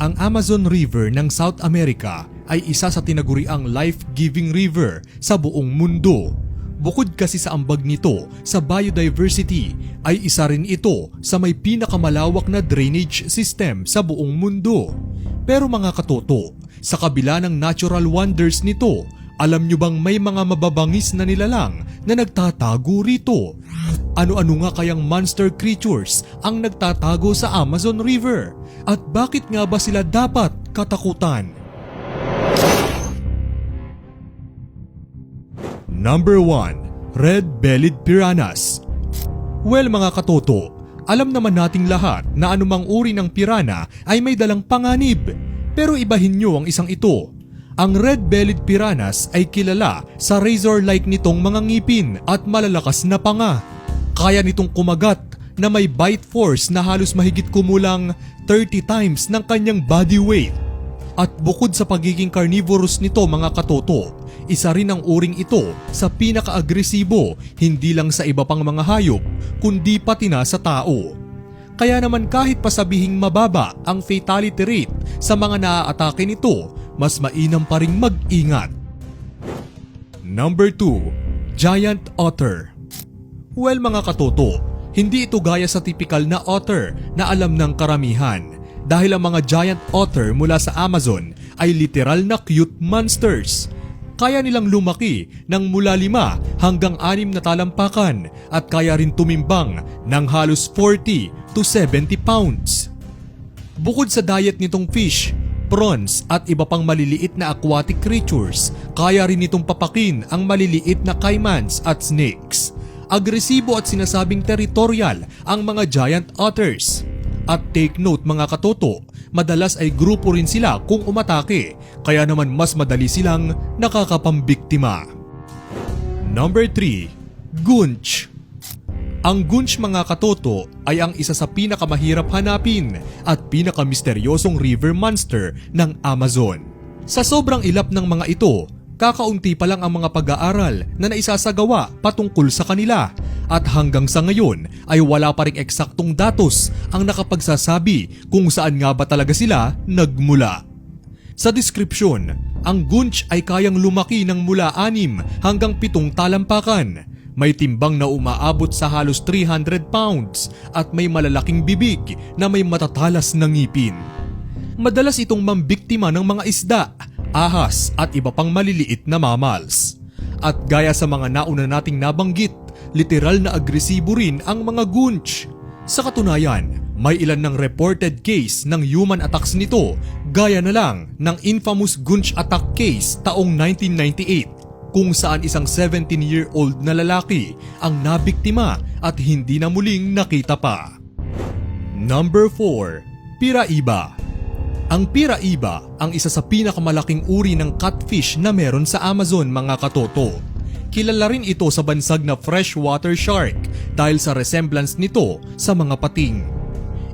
Ang Amazon River ng South America ay isa sa tinaguriang life-giving river sa buong mundo. Bukod kasi sa ambag nito sa biodiversity, ay isa rin ito sa may pinakamalawak na drainage system sa buong mundo. Pero mga katoto, sa kabila ng natural wonders nito, alam nyo bang may mga mababangis na nilalang na nagtatago rito? Ano-ano nga kayang monster creatures ang nagtatago sa Amazon River? At bakit nga ba sila dapat katakutan? Number 1. Red-bellied piranhas. Well mga katoto, alam naman nating lahat na anumang uri ng pirana ay may dalang panganib. Pero ibahin nyo ang isang ito. Ang red-bellied piranhas ay kilala sa razor-like nitong mga ngipin at malalakas na panga. Kaya nitong kumagat na may bite force na halos mahigit kumulang 30 times ng kanyang body weight. At bukod sa pagiging carnivorous nito mga katoto, isa rin ang uring ito sa pinaka-agresibo hindi lang sa iba pang mga hayop kundi pati na sa tao. Kaya naman kahit pasabihing mababa ang fatality rate sa mga naaatake nito, mas mainam pa ring mag-ingat. Number 2. Giant Otter. Well mga katoto, hindi ito gaya sa typical na otter na alam ng karamihan dahil ang mga giant otter mula sa Amazon ay literal na cute monsters. Kaya nilang lumaki ng mula 5 hanggang 6 na talampakan at kaya rin tumimbang ng halos 40 to 70 pounds. Bukod sa diet nitong fish, prawns at iba pang maliliit na aquatic creatures, kaya rin nitong papakin ang maliliit na caimans at snakes. Agresibo at sinasabing territorial ang mga giant otters. At take note mga katoto, madalas ay grupo rin sila kung umatake, kaya naman mas madali silang nakakapambiktima. Number 3. Goonch. Ang goonch mga katoto ay ang isa sa pinakamahirap hanapin at pinakamisteryosong river monster ng Amazon. Sa sobrang ilap ng mga ito, kakaunti pa lang ang mga pag-aaral na naisasagawa patungkol sa kanila at hanggang sa ngayon ay wala pa ring eksaktong datos ang nakapagsasabi kung saan nga ba talaga sila nagmula. Sa description, ang goonch ay kayang lumaki ng mula 6 hanggang 7 talampakan. May timbang na umaabot sa halos 300 pounds at may malalaking bibig na may matatalas na ngipin. Madalas itong mambiktima ng mga isda, ahas at iba pang maliliit na mammals. At gaya sa mga nauna nating nabanggit, literal na agresibo rin ang mga goonch. Sa katunayan, may ilan ng reported case ng human attacks nito gaya na lang ng infamous goonch attack case taong 1998 kung saan isang 17-year-old na lalaki ang nabiktima at hindi na muling nakita pa. Number 4. Piraiba. Ang piraiba ang isa sa pinakamalaking uri ng catfish na meron sa Amazon mga katoto. Kilala rin ito sa bansag na freshwater shark dahil sa resemblance nito sa mga pating.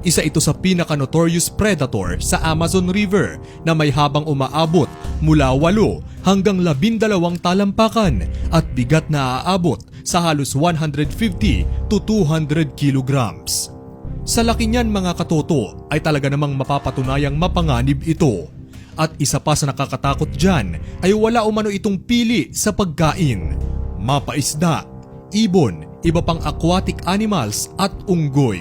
Isa ito sa pinaka-notorious predator sa Amazon River na may habang umaabot mula 8 hanggang 12 talampakan at bigat na aabot sa halos 150 to 200 kilograms. Sa laki niyan mga katoto ay talaga namang mapapatunayang mapanganib ito. At isa pa sa nakakatakot dyan ay wala umano itong pili sa pagkain. Mapaisda, ibon, iba pang aquatic animals at unggoy.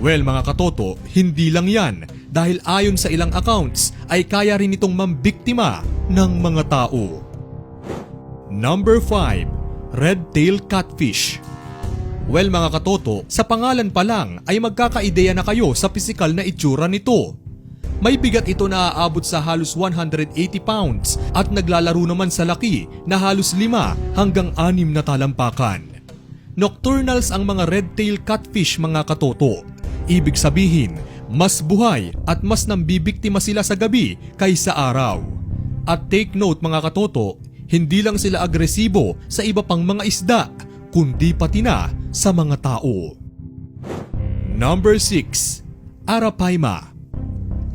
Well mga katoto, hindi lang yan dahil ayon sa ilang accounts ay kaya rin itong mambiktima ng mga tao. Number 5. Red-tailed catfish. Well mga katoto, sa pangalan pa lang ay magkakaideya na kayo sa pisikal na itsura nito. May bigat ito na aabot sa halos 180 pounds at naglalaro naman sa laki na halos 5 hanggang 6 na talampakan. Nocturnals ang mga red-tailed catfish mga katoto. Ibig sabihin, mas buhay at mas nambibiktima sila sa gabi kaysa araw. At take note mga katoto, hindi lang sila agresibo sa iba pang mga isda, kundi pati na sa mga tao. Number 6. Arapaima.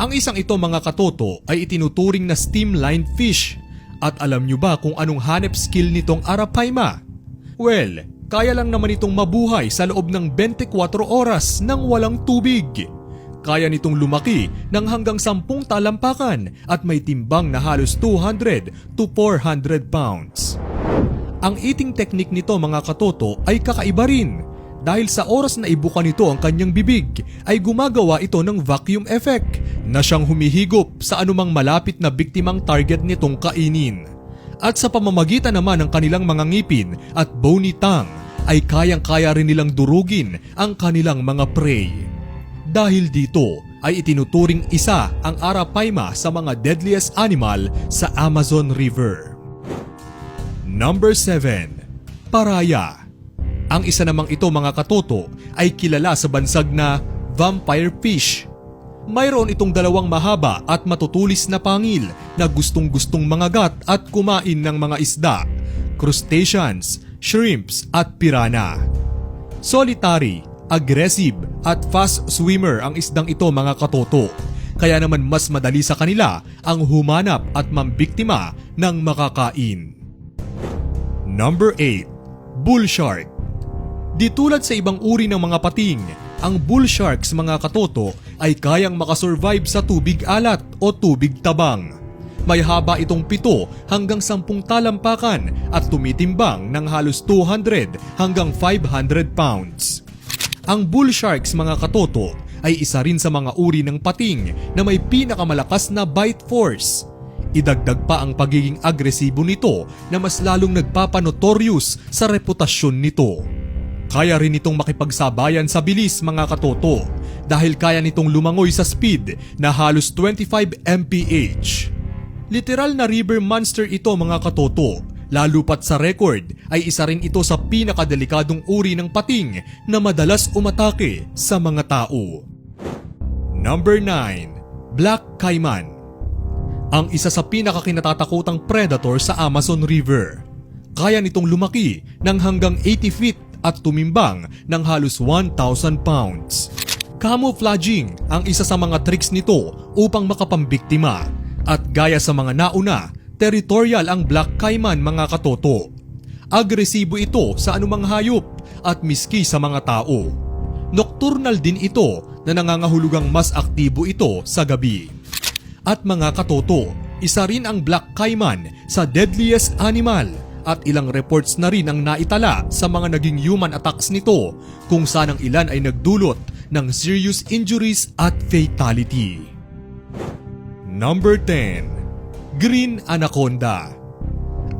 Ang isang ito mga katoto ay itinuturing na streamlined fish. At alam nyo ba kung anong hanep skill nitong arapaima? Well, kaya lang naman itong mabuhay sa loob ng 24 oras nang walang tubig. Kaya nitong lumaki ng hanggang 10 talampakan at may timbang na halos 200 to 400 pounds. Ang eating technique nito mga katoto ay kakaiba rin dahil sa oras na ibuka nito ang kanyang bibig ay gumagawa ito ng vacuum effect na siyang humihigop sa anumang malapit na biktimang target nitong kainin. At sa pamamagitan naman ng kanilang mga ngipin at bony tongue ay kayang-kaya rin nilang durugin ang kanilang mga prey. Dahil dito ay itinuturing isa ang Arapaima sa mga deadliest animal sa Amazon River. Number 7. Paraya. Ang isa namang ito mga katoto ay kilala sa bansag na vampire fish. Mayroon itong dalawang mahaba at matutulis na pangil na gustong-gustong mangagat at kumain ng mga isda, crustaceans, shrimps at piranha. Solitary, aggressive at fast swimmer ang isdang ito mga katoto. Kaya naman mas madali sa kanila ang humanap at mambiktima ng makakain. Number 8. Bull shark. Di tulad sa ibang uri ng mga pating, ang bull sharks mga katoto ay kayang makasurvive sa tubig alat o tubig tabang. May haba itong 7 hanggang 10 talampakan at tumitimbang ng halos 200 hanggang 500 pounds. Ang bull sharks mga katoto ay isa rin sa mga uri ng pating na may pinakamalakas na bite force. Idagdag pa ang pagiging agresibo nito na mas lalong nagpapanotorious sa reputasyon nito. Kaya rin itong makipagsabayan sa bilis mga katoto dahil kaya nitong lumangoy sa speed na halos 25 mph. Literal na river monster ito mga katoto, lalo pat sa record ay isa rin ito sa pinakadelikadong uri ng pating na madalas umatake sa mga tao. Number 9. Black Caiman. Ang isa sa pinakakinatatakutang predator sa Amazon River. Kaya nitong lumaki ng hanggang 80 feet at tumimbang ng halos 1,000 pounds. Camouflaging ang isa sa mga tricks nito upang makapambiktima. At gaya sa mga nauna, territorial ang Black Caiman mga katoto. Agresibo ito sa anumang hayop at miski sa mga tao. Nocturnal din ito na nangangahulugang mas aktibo ito sa gabi. At mga katoto, isa rin ang Black Caiman sa deadliest animal at ilang reports na rin ang naitala sa mga naging human attacks nito kung saan ang ilan ay nagdulot ng serious injuries at fatality. Number 10. Green Anaconda.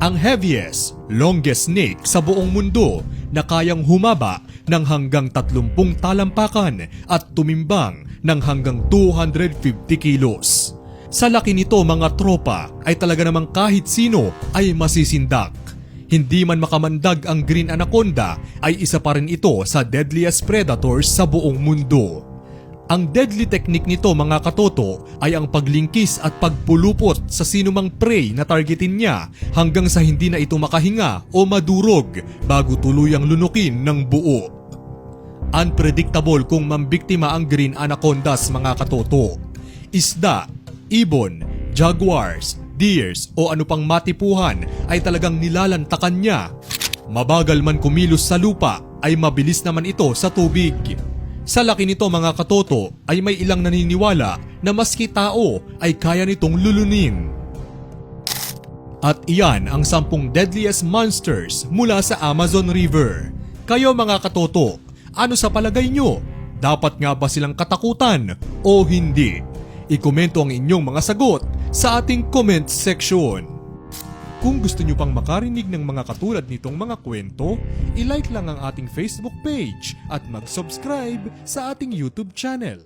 Ang heaviest, longest snake sa buong mundo na kayang humaba ng hanggang 30 talampakan at tumimbang ng hanggang 250 kilos. Sa laki nito mga tropa ay talaga namang kahit sino ay masisindak. Hindi man makamandag ang Green Anaconda ay isa pa rin ito sa deadliest predators sa buong mundo. Ang deadly technique nito mga katoto ay ang paglingkis at pagpulupot sa sinumang prey na targetin niya hanggang sa hindi na ito makahinga o madurog bago tuluyang lunukin ng buo. Unpredictable kung mambiktima ang Green Anacondas mga katoto. Isda, ibon, jaguars, deers o ano pang matipuhan ay talagang nilalantakan niya. Mabagal man kumilos sa lupa ay mabilis naman ito sa tubig. Sa laki nito mga katoto ay may ilang naniniwala na maski tao ay kaya nitong lulunin. At iyan ang 10 deadliest monsters mula sa Amazon River. Kayo mga katoto, ano sa palagay nyo? Dapat nga ba silang katakutan o hindi? I-komento ang inyong mga sagot sa ating comment section. Kung gusto nyo pang makarinig ng mga katulad nitong mga kwento, i-like lang ang ating Facebook page at mag-subscribe sa ating YouTube channel.